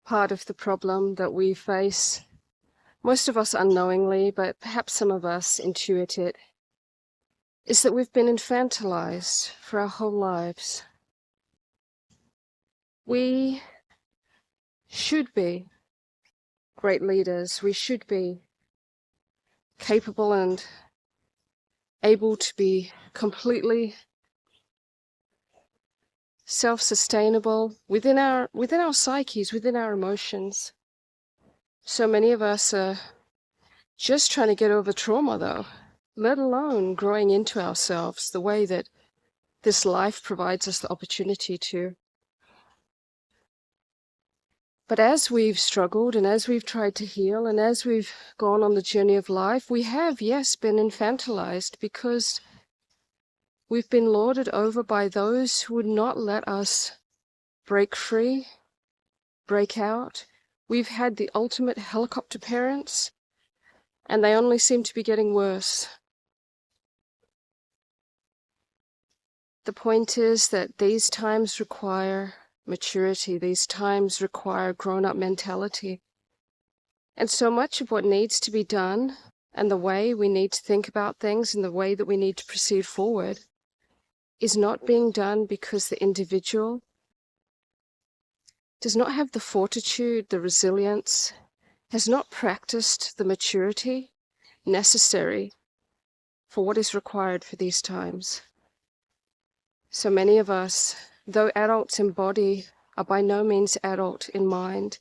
part of the problem that we face, most of us unknowingly, but perhaps some of us intuit it, is that we've been infantilized for our whole lives. We should be great leaders. We should be capable and able to be completely self-sustainable within our psyches, within our emotions. So many of us are just trying to get over trauma, though, let alone growing into ourselves the way that this life provides us the opportunity to. But as we've struggled and as we've tried to heal and as we've gone on the journey of life, we have, yes, been infantilized because we've been lorded over by those who would not let us break free, break out. We've had the ultimate helicopter parents, and they only seem to be getting worse. The point is that these times require maturity. These times require grown-up mentality. And so much of what needs to be done and the way we need to think about things and the way that we need to proceed forward is not being done because the individual does not have the fortitude, the resilience, has not practiced the maturity necessary for what is required for these times. So many of us, though adults in body, are by no means adult in mind,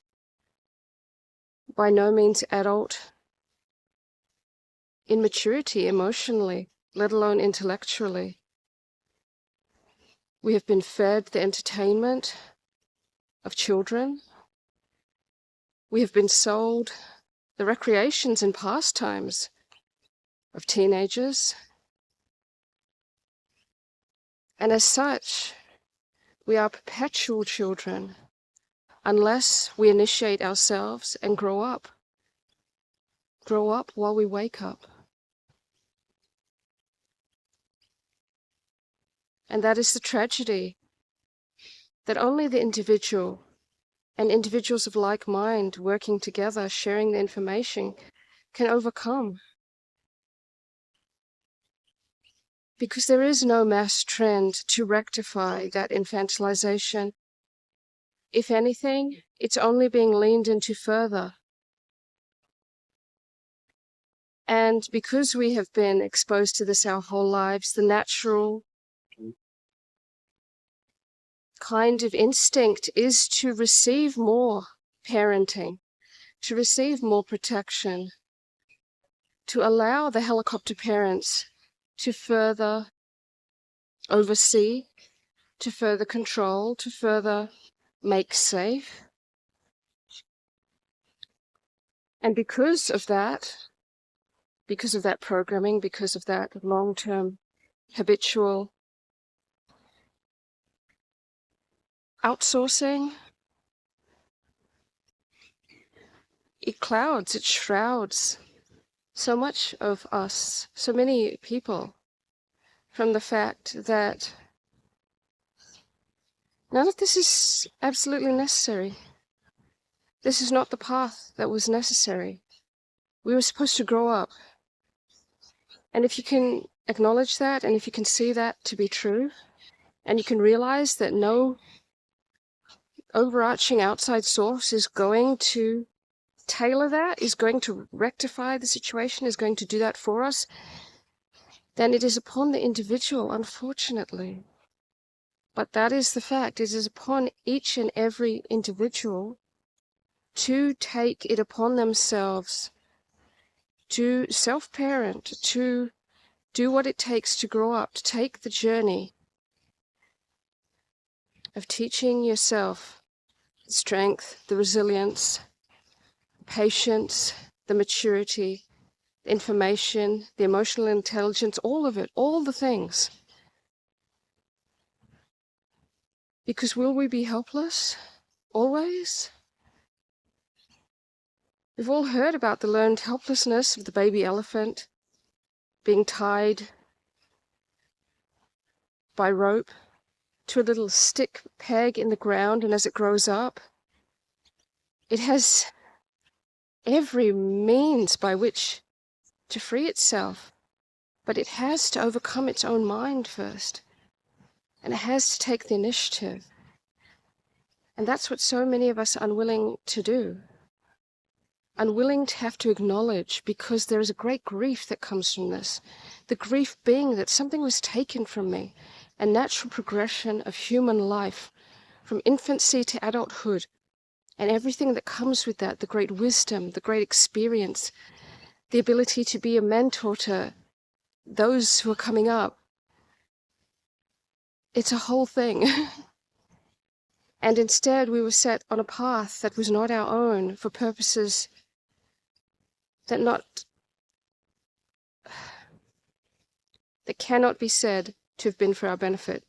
by no means adult in maturity emotionally, let alone intellectually. We have been fed the entertainment of children. We have been sold the recreations and pastimes of teenagers. And as such, we are perpetual children unless we initiate ourselves and grow up. Grow up while we wake up. And that is the tragedy that only the individual and individuals of like mind working together, sharing the information, can overcome. Because there is no mass trend to rectify that infantilization. If anything, it's only being leaned into further. And because we have been exposed to this our whole lives, the natural kind of instinct is to receive more parenting, to receive more protection, to allow the helicopter parents to further oversee, to further control, to further make safe. And because of that programming, because of that long-term habitual outsourcing, it clouds, it shrouds so much of us, so many people, from the fact that none of this is absolutely necessary. This is not the path that was necessary. We were supposed to grow up. And if you can acknowledge that, and if you can see that to be true, and you can realize that no overarching outside source is going to tailor that, is going to rectify the situation, is going to do that for us, then it is upon the individual, unfortunately. But that is the fact. It is upon each and every individual to take it upon themselves to self-parent, to do what it takes to grow up, to take the journey of teaching yourself the strength, the resilience, patience, the maturity, the information, the emotional intelligence, all of it, all the things. Because will we be helpless? Always? We've all heard about the learned helplessness of the baby elephant being tied by rope to a little stick peg in the ground, and as it grows up, It has every means by which to free itself, but it has to overcome its own mind first, and it has to take the initiative. And that's what so many of us are unwilling to do, unwilling to have to acknowledge, because there is a great grief that comes from this. The grief being that something was taken from me, a natural progression of human life from infancy to adulthood, and everything that comes with that, the great wisdom, the great experience, the ability to be a mentor to those who are coming up. It's a whole thing. And instead we were set on a path that was not our own, for purposes that cannot be said to have been for our benefit.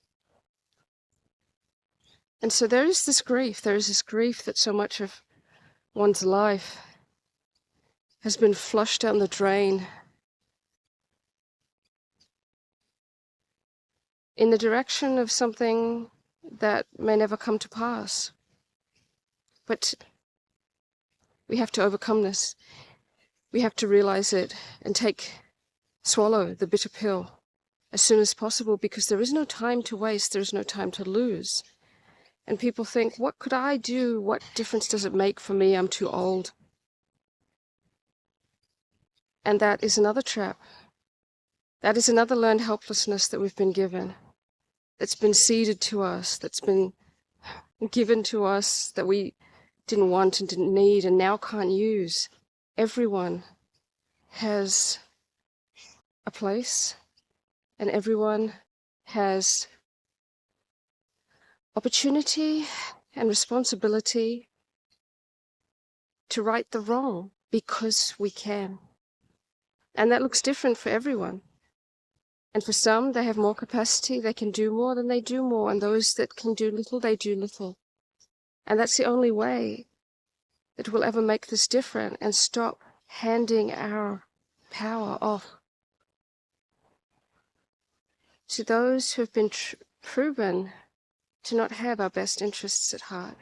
And so there is this grief that so much of one's life has been flushed down the drain in the direction of something that may never come to pass. But we have to overcome this. We have to realize it and swallow the bitter pill as soon as possible, because there is no time to waste, there is no time to lose. And people think, what could I do? What difference does it make for me? I'm too old. And that is another trap. That is another learned helplessness that we've been given, that's been seeded to us, that's been given to us, that we didn't want and didn't need and now can't use. Everyone has a place, and everyone has opportunity and responsibility to right the wrong, because we can. And that looks different for everyone. And for some, they have more capacity, they can do more, then they do more. And those that can do little, they do little. And that's the only way that we'll ever make this different and stop handing our power off to those who have been proven to not have our best interests at heart.